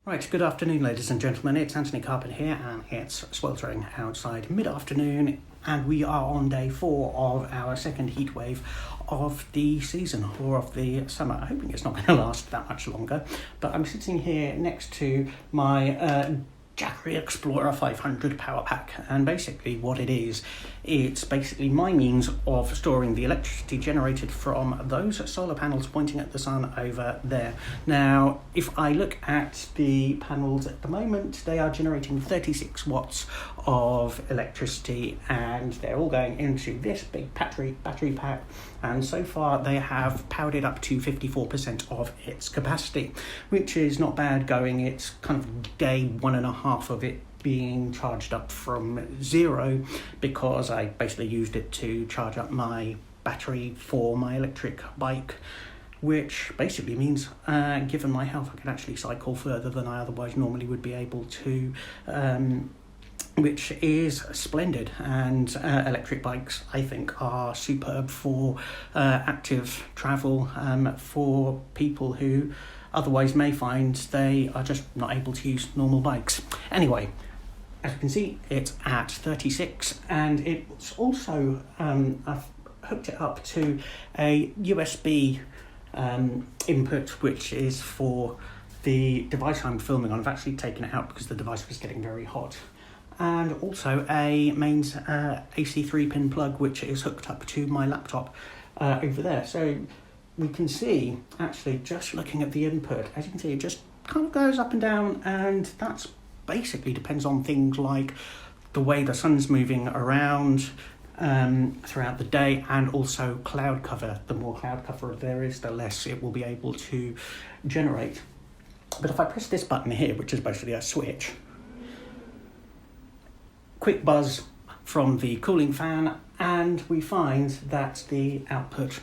Right, good afternoon ladies and gentlemen, it's Antony Carpen here and it's sweltering outside mid-afternoon and we are on day 4 of our second heat wave of the season or of the summer. I'm hoping it's not going to last that much longer, but I'm sitting here next to my Jackery Explorer 500 power pack, and basically what it is, it's basically my means of storing the electricity generated from those solar panels pointing at the sun over there. Now, if I look at the panels at the moment, they are generating 36 watts of electricity and they're all going into this big battery pack, and so far they have powered it up to 54% of its capacity, which is not bad going. It's kind of day 1.5 of it being charged up from 0, because I basically used it to charge up my battery for my electric bike, which basically means given my health I can actually cycle further than I otherwise normally would be able to, which is splendid. And electric bikes, I think, are superb for active travel, for people who otherwise may find they are just not able to use normal bikes. Anyway, as you can see, it's at 36, and it's also, I've hooked it up to a USB input, which is for the device I'm filming on. I've actually taken it out because the device was getting very hot. And also a mains AC 3-pin plug, which is hooked up to my laptop over there. So we can see, actually, just looking at the input, as you can see, it just kind of goes up and down, and that's basically depends on things like the way the sun's moving around throughout the day, and also cloud cover. The more cloud cover there is, the less it will be able to generate. But if I press this button here, which is basically a switch, quick buzz from the cooling fan, and we find that the output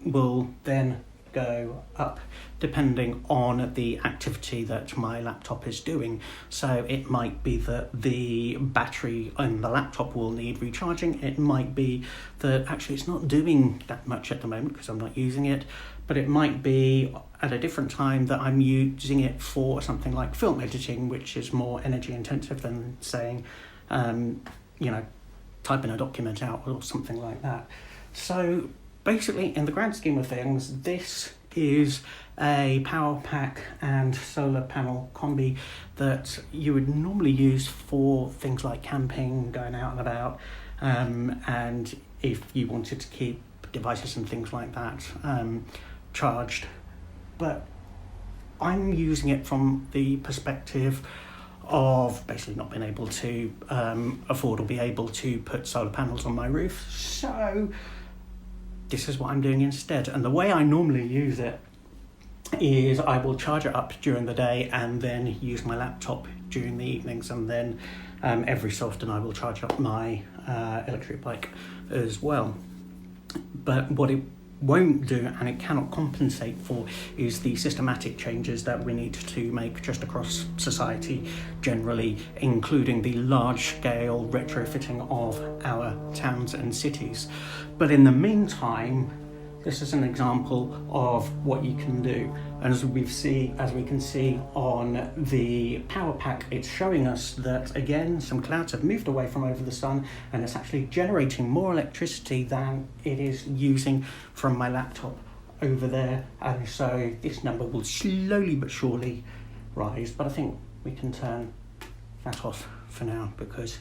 will then go up depending on the activity that my laptop is doing. So it might be that the battery on the laptop will need recharging. It might be that actually it's not doing that much at the moment because I'm not using it, but it might be at a different time that I'm using it for something like film editing, which is more energy intensive than saying, typing a document out or something like that. So basically, in the grand scheme of things, this is a power pack and solar panel combi that you would normally use for things like camping, going out and about, and if you wanted to keep devices and things like that charged. But I'm using it from the perspective of basically not being able to afford or be able to put solar panels on my roof. So this is what I'm doing instead. And the way I normally use it is I will charge it up during the day and then use my laptop during the evenings, and then every so often I will charge up my electric bike as well. But what it won't do, and it cannot compensate for, is the systematic changes that we need to make just across society generally, including the large-scale retrofitting of our towns and cities. But in the meantime, this is an example of what you can do. And as we can see on the power pack, it's showing us that, again, some clouds have moved away from over the sun, and it's actually generating more electricity than it is using from my laptop over there. And so this number will slowly but surely rise. But I think we can turn that off for now because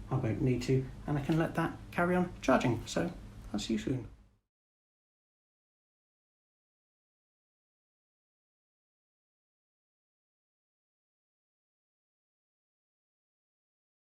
I won't need to, and I can let that carry on charging. So I'll see you soon.